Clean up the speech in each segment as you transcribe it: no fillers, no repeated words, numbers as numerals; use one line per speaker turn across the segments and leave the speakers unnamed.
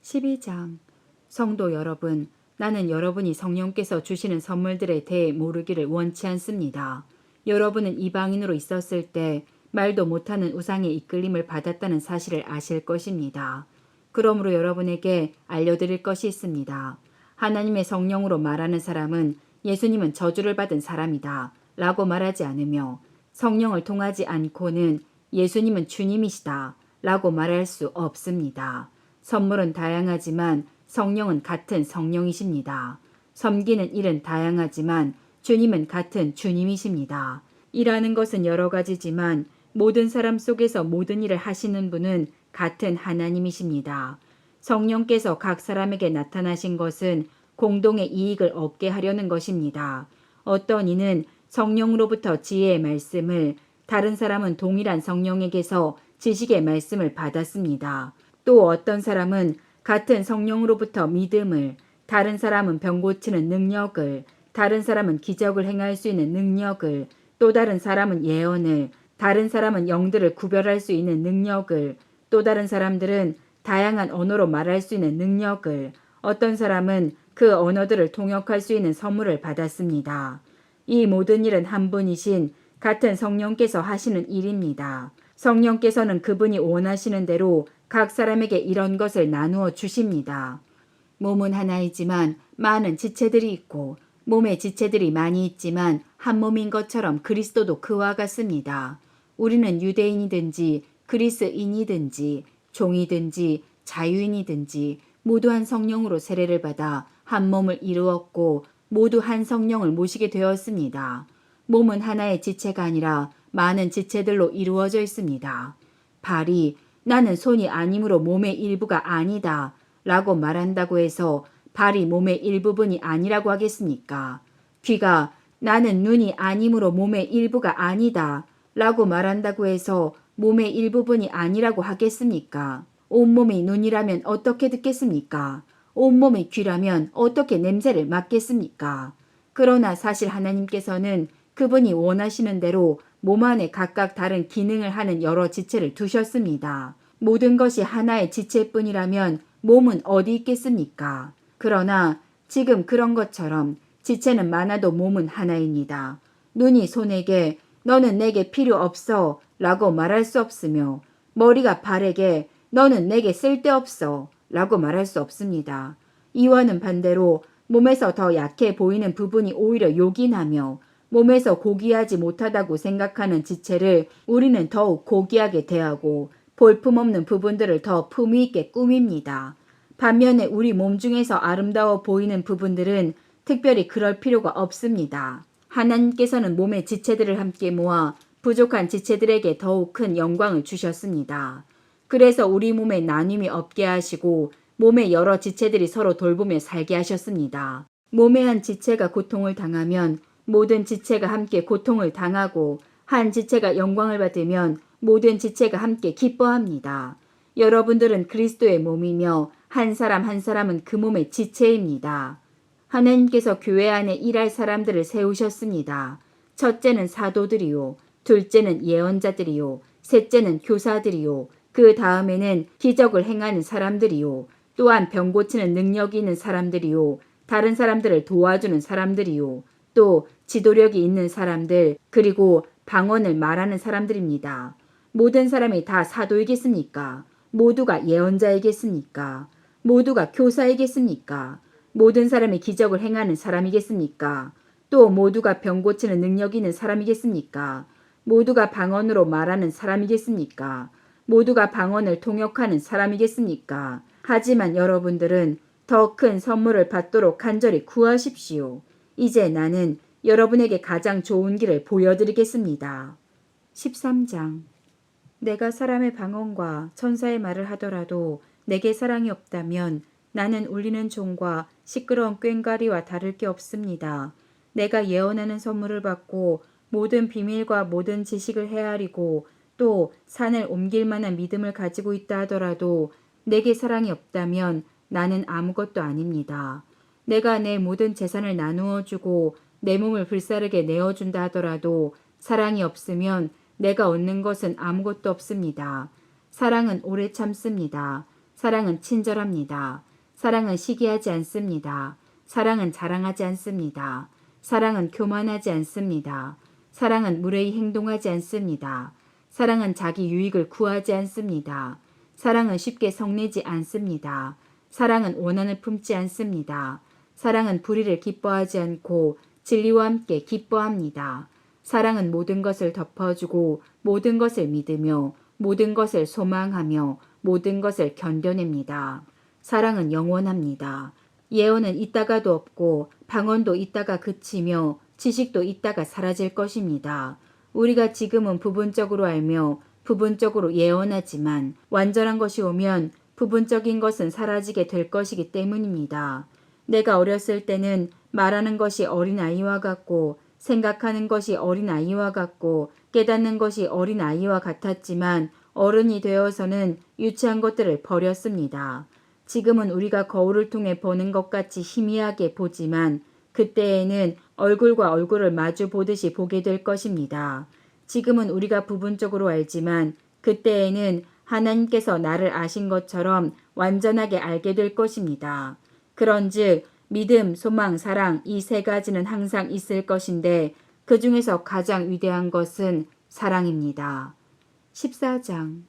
12장. 성도 여러분, 나는 여러분이 성령께서 주시는 선물들에 대해 모르기를 원치 않습니다. 여러분은 이방인으로 있었을 때 말도 못하는 우상의 이끌림을 받았다는 사실을 아실 것입니다. 그러므로 여러분에게 알려드릴 것이 있습니다. 하나님의 성령으로 말하는 사람은 예수님은 저주를 받은 사람이다 라고 말하지 않으며, 성령을 통하지 않고는 예수님은 주님이시다 라고 말할 수 없습니다. 선물은 다양하지만 성령은 같은 성령이십니다. 섬기는 일은 다양하지만 주님은 같은 주님이십니다. 일하는 것은 여러 가지지만 모든 사람 속에서 모든 일을 하시는 분은 같은 하나님이십니다. 성령께서 각 사람에게 나타나신 것은 공동의 이익을 얻게 하려는 것입니다. 어떤 이는 성령으로부터 지혜의 말씀을, 다른 사람은 동일한 성령에게서 지식의 말씀을 받았습니다. 또 어떤 사람은 같은 성령으로부터 믿음을, 다른 사람은 병 고치는 능력을, 다른 사람은 기적을 행할 수 있는 능력을, 또 다른 사람은 예언을, 다른 사람은 영들을 구별할 수 있는 능력을, 또 다른 사람들은 다양한 언어로 말할 수 있는 능력을, 어떤 사람은 그 언어들을 통역할 수 있는 선물을 받았습니다. 이 모든 일은 한 분이신 같은 성령께서 하시는 일입니다. 성령께서는 그분이 원하시는 대로 각 사람에게 이런 것을 나누어 주십니다. 몸은 하나이지만 많은 지체들이 있고, 몸에 지체들이 많이 있지만 한 몸인 것처럼 그리스도도 그와 같습니다. 우리는 유대인이든지 그리스인이든지 종이든지 자유인이든지 모두 한 성령으로 세례를 받아 한 몸을 이루었고, 모두 한 성령을 모시게 되었습니다. 몸은 하나의 지체가 아니라 많은 지체들로 이루어져 있습니다. 발이 나는 손이 아니므로 몸의 일부가 아니다 라고 말한다고 해서 발이 몸의 일부분이 아니라고 하겠습니까? 귀가 나는 눈이 아니므로 몸의 일부가 아니다 라고 말한다고 해서 몸의 일부분이 아니라고 하겠습니까? 온몸이 눈이라면 어떻게 듣겠습니까? 온몸이 귀라면 어떻게 냄새를 맡겠습니까? 그러나 사실 하나님께서는 그분이 원하시는 대로 몸 안에 각각 다른 기능을 하는 여러 지체를 두셨습니다. 모든 것이 하나의 지체뿐이라면 몸은 어디 있겠습니까? 그러나 지금 그런 것처럼 지체는 많아도 몸은 하나입니다. 눈이 손에게 너는 내게 필요 없어 라고 말할 수 없으며, 머리가 발에게 너는 내게 쓸데없어 라고 말할 수 없습니다. 이와는 반대로 몸에서 더 약해 보이는 부분이 오히려 요긴하며, 몸에서 고귀하지 못하다고 생각하는 지체를 우리는 더욱 고귀하게 대하고, 볼품없는 부분들을 더 품위 있게 꾸밉니다. 반면에 우리 몸 중에서 아름다워 보이는 부분들은 특별히 그럴 필요가 없습니다. 하나님께서는 몸의 지체들을 함께 모아 부족한 지체들에게 더욱 큰 영광을 주셨습니다. 그래서 우리 몸에 나눔이 없게 하시고 몸의 여러 지체들이 서로 돌보며 살게 하셨습니다. 몸의 한 지체가 고통을 당하면 모든 지체가 함께 고통을 당하고, 한 지체가 영광을 받으면 모든 지체가 함께 기뻐합니다. 여러분들은 그리스도의 몸이며 한 사람 한 사람은 그 몸의 지체입니다. 하나님께서 교회 안에 일할 사람들을 세우셨습니다. 첫째는 사도들이요, 둘째는 예언자들이요, 셋째는 교사들이요, 그 다음에는 기적을 행하는 사람들이요, 또한 병 고치는 능력이 있는 사람들이요, 다른 사람들을 도와주는 사람들이요, 또 지도력이 있는 사람들, 그리고 방언을 말하는 사람들입니다. 모든 사람이 다 사도이겠습니까? 모두가 예언자이겠습니까? 모두가 교사이겠습니까? 모든 사람이 기적을 행하는 사람이겠습니까? 또 모두가 병 고치는 능력이 있는 사람이겠습니까? 모두가 방언으로 말하는 사람이겠습니까? 모두가 방언을 통역하는 사람이겠습니까? 하지만 여러분들은 더 큰 선물을 받도록 간절히 구하십시오. 이제 나는 여러분에게 가장 좋은 길을 보여드리겠습니다. 13장. 내가 사람의 방언과 천사의 말을 하더라도 내게 사랑이 없다면 나는 울리는 종과 시끄러운 꽹과리와 다를 게 없습니다. 내가 예언하는 선물을 받고 모든 비밀과 모든 지식을 헤아리고 또 산을 옮길 만한 믿음을 가지고 있다 하더라도 내게 사랑이 없다면 나는 아무것도 아닙니다. 내가 내 모든 재산을 나누어 주고 내 몸을 불사르게 내어준다 하더라도 사랑이 없으면 내가 얻는 것은 아무것도 없습니다. 사랑은 오래 참습니다. 사랑은 친절합니다. 사랑은 시기하지 않습니다. 사랑은 자랑하지 않습니다. 사랑은 교만하지 않습니다. 사랑은 무례히 행동하지 않습니다. 사랑은 자기 유익을 구하지 않습니다. 사랑은 쉽게 성내지 않습니다. 사랑은 원한을 품지 않습니다. 사랑은 불의를 기뻐하지 않고 진리와 함께 기뻐합니다. 사랑은 모든 것을 덮어주고 모든 것을 믿으며 모든 것을 소망하며 모든 것을 견뎌냅니다. 사랑은 영원합니다. 예언은 있다가도 없고 방언도 있다가 그치며 지식도 있다가 사라질 것입니다. 우리가 지금은 부분적으로 알며 부분적으로 예언하지만 완전한 것이 오면 부분적인 것은 사라지게 될 것이기 때문입니다. 내가 어렸을 때는 말하는 것이 어린아이와 같고 생각하는 것이 어린아이와 같고 깨닫는 것이 어린아이와 같았지만 어른이 되어서는 유치한 것들을 버렸습니다. 지금은 우리가 거울을 통해 보는 것 같이 희미하게 보지만 그때에는 얼굴과 얼굴을 마주 보듯이 보게 될 것입니다. 지금은 우리가 부분적으로 알지만 그때에는 하나님께서 나를 아신 것처럼 완전하게 알게 될 것입니다. 그런즉 믿음, 소망, 사랑 이 세 가지는 항상 있을 것인데 그 중에서 가장 위대한 것은 사랑입니다. 14장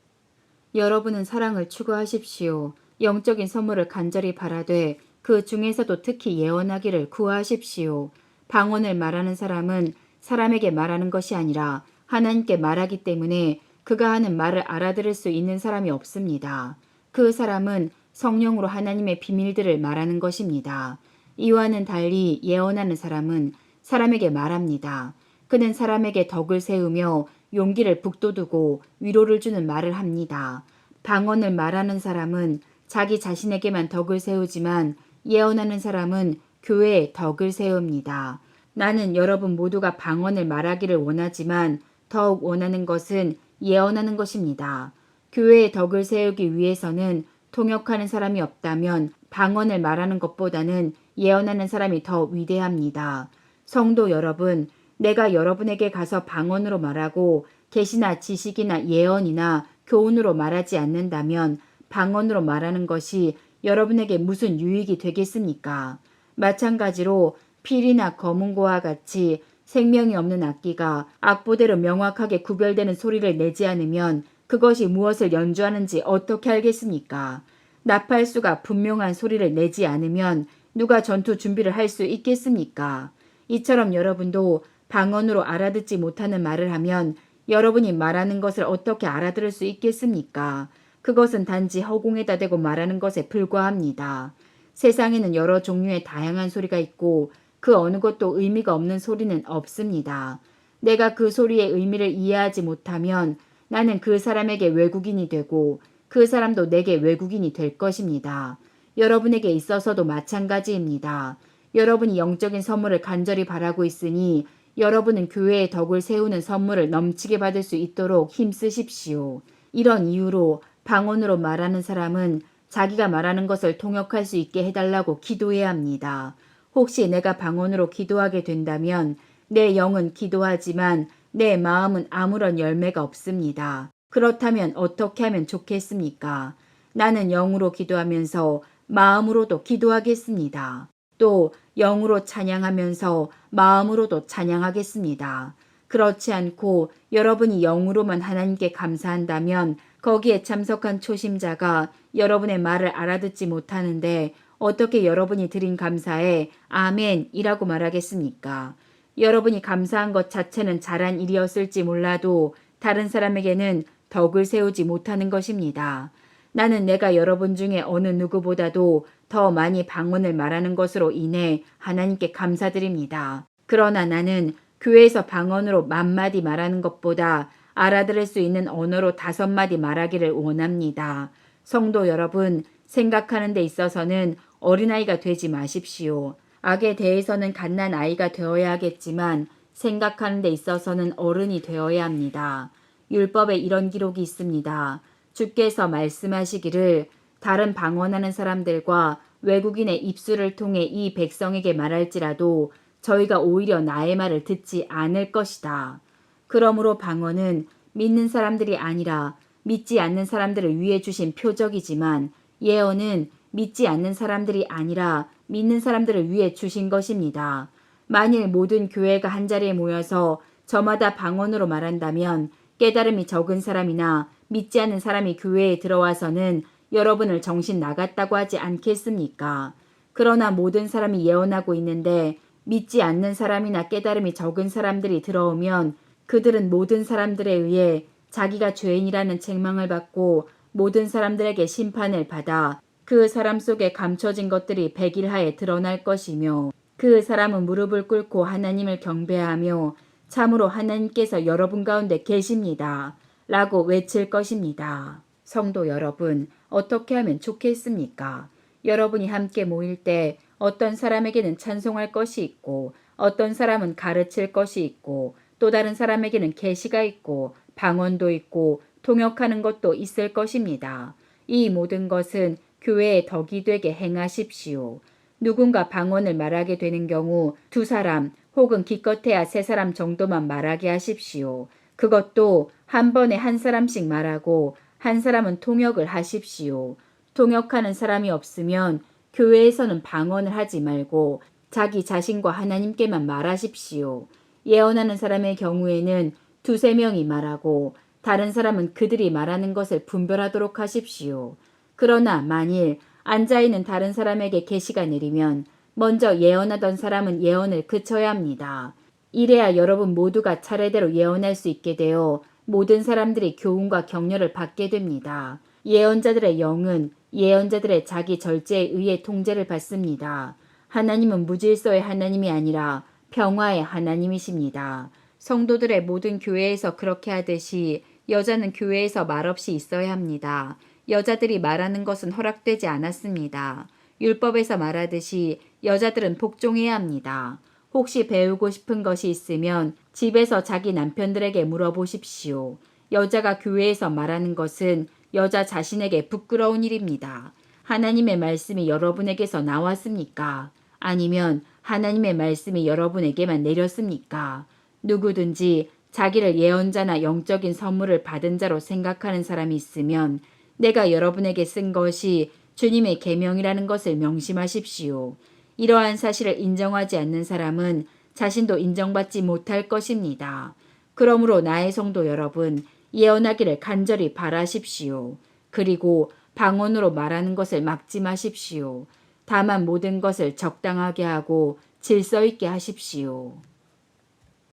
여러분은 사랑을 추구하십시오. 영적인 선물을 간절히 바라되 그 중에서도 특히 예언하기를 구하십시오. 방언을 말하는 사람은 사람에게 말하는 것이 아니라 하나님께 말하기 때문에 그가 하는 말을 알아들을 수 있는 사람이 없습니다. 그 사람은 성령으로 하나님의 비밀들을 말하는 것입니다. 이와는 달리 예언하는 사람은 사람에게 말합니다. 그는 사람에게 덕을 세우며 용기를 북돋우고 위로를 주는 말을 합니다. 방언을 말하는 사람은 자기 자신에게만 덕을 세우지만 예언하는 사람은 교회에 덕을 세웁니다. 나는 여러분 모두가 방언을 말하기를 원하지만 더욱 원하는 것은 예언하는 것입니다. 교회에 덕을 세우기 위해서는 통역하는 사람이 없다면 방언을 말하는 것보다는 예언하는 사람이 더 위대합니다. 성도 여러분, 내가 여러분에게 가서 방언으로 말하고 계시나 지식이나 예언이나 교훈으로 말하지 않는다면 방언으로 말하는 것이 여러분에게 무슨 유익이 되겠습니까? 마찬가지로 필이나 검은고와 같이 생명이 없는 악기가 악보대로 명확하게 구별되는 소리를 내지 않으면 그것이 무엇을 연주하는지 어떻게 알겠습니까? 나팔수가 분명한 소리를 내지 않으면 누가 전투 준비를 할 수 있겠습니까? 이처럼 여러분도 방언으로 알아듣지 못하는 말을 하면 여러분이 말하는 것을 어떻게 알아들을 수 있겠습니까? 그것은 단지 허공에다 대고 말하는 것에 불과합니다. 세상에는 여러 종류의 다양한 소리가 있고 그 어느 것도 의미가 없는 소리는 없습니다. 내가 그 소리의 의미를 이해하지 못하면 나는 그 사람에게 외국인이 되고 그 사람도 내게 외국인이 될 것입니다. 여러분에게 있어서도 마찬가지입니다. 여러분이 영적인 선물을 간절히 바라고 있으니 여러분은 교회의 덕을 세우는 선물을 넘치게 받을 수 있도록 힘쓰십시오. 이런 이유로 방언으로 말하는 사람은 자기가 말하는 것을 통역할 수 있게 해달라고 기도해야 합니다. 혹시 내가 방언으로 기도하게 된다면 내 영은 기도하지만 내 마음은 아무런 열매가 없습니다. 그렇다면 어떻게 하면 좋겠습니까? 나는 영으로 기도하면서 마음으로도 기도하겠습니다. 또 영으로 찬양하면서 마음으로도 찬양하겠습니다. 그렇지 않고 여러분이 영으로만 하나님께 감사한다면 거기에 참석한 초심자가 여러분의 말을 알아듣지 못하는데 어떻게 여러분이 드린 감사에 아멘이라고 말하겠습니까? 여러분이 감사한 것 자체는 잘한 일이었을지 몰라도 다른 사람에게는 덕을 세우지 못하는 것입니다. 나는 내가 여러분 중에 어느 누구보다도 더 많이 방언을 말하는 것으로 인해 하나님께 감사드립니다. 그러나 나는 교회에서 방언으로 10,000마디 말하는 것보다 알아들을 수 있는 언어로 5마디 말하기를 원합니다. 성도 여러분, 생각하는 데 있어서는 어린아이가 되지 마십시오. 악에 대해서는 갓난아이가 되어야 하겠지만 생각하는 데 있어서는 어른이 되어야 합니다. 율법에 이런 기록이 있습니다. 주께서 말씀하시기를 다른 방언하는 사람들과 외국인의 입술을 통해 이 백성에게 말할지라도 저희가 오히려 나의 말을 듣지 않을 것이다. 그러므로 방언은 믿는 사람들이 아니라 믿지 않는 사람들을 위해 주신 표적이지만 예언은 믿지 않는 사람들이 아니라 믿는 사람들을 위해 주신 것입니다. 만일 모든 교회가 한자리에 모여서 저마다 방언으로 말한다면 깨달음이 적은 사람이나 믿지 않는 사람이 교회에 들어와서는 여러분을 정신 나갔다고 하지 않겠습니까? 그러나 모든 사람이 예언하고 있는데 믿지 않는 사람이나 깨달음이 적은 사람들이 들어오면 그들은 모든 사람들에 의해 자기가 죄인이라는 책망을 받고 모든 사람들에게 심판을 받아 그 사람 속에 감춰진 것들이 백일하에 드러날 것이며 그 사람은 무릎을 꿇고 하나님을 경배하며 참으로 하나님께서 여러분 가운데 계십니다. 라고 외칠 것입니다. 성도 여러분, 어떻게 하면 좋겠습니까? 여러분이 함께 모일 때 어떤 사람에게는 찬송할 것이 있고 어떤 사람은 가르칠 것이 있고 또 다른 사람에게는 계시가 있고 방언도 있고 통역하는 것도 있을 것입니다. 이 모든 것은 교회의 덕이 되게 행하십시오. 누군가 방언을 말하게 되는 경우 2사람 혹은 기껏해야 3사람 정도만 말하게 하십시오. 그것도 한 번에 한 사람씩 말하고 한 사람은 통역을 하십시오. 통역하는 사람이 없으면 교회에서는 방언을 하지 말고 자기 자신과 하나님께만 말하십시오. 예언하는 사람의 경우에는 2-3명이 말하고 다른 사람은 그들이 말하는 것을 분별하도록 하십시오. 그러나 만일 앉아있는 다른 사람에게 계시가 내리면 먼저 예언하던 사람은 예언을 그쳐야 합니다. 이래야 여러분 모두가 차례대로 예언할 수 있게 되어 모든 사람들이 교훈과 격려를 받게 됩니다. 예언자들의 영은 예언자들의 자기 절제에 의해 통제를 받습니다. 하나님은 무질서의 하나님이 아니라 평화의 하나님이십니다. 성도들의 모든 교회에서 그렇게 하듯이 여자는 교회에서 말없이 있어야 합니다. 여자들이 말하는 것은 허락되지 않았습니다. 율법에서 말하듯이 여자들은 복종해야 합니다. 혹시 배우고 싶은 것이 있으면 집에서 자기 남편들에게 물어보십시오. 여자가 교회에서 말하는 것은 여자 자신에게 부끄러운 일입니다. 하나님의 말씀이 여러분에게서 나왔습니까? 아니면 하나님의 말씀이 여러분에게만 내렸습니까? 누구든지 자기를 예언자나 영적인 선물을 받은 자로 생각하는 사람이 있으면 내가 여러분에게 쓴 것이 주님의 계명이라는 것을 명심하십시오. 이러한 사실을 인정하지 않는 사람은 자신도 인정받지 못할 것입니다. 그러므로 나의 성도 여러분, 예언하기를 간절히 바라십시오. 그리고 방언으로 말하는 것을 막지 마십시오. 다만 모든 것을 적당하게 하고 질서 있게 하십시오.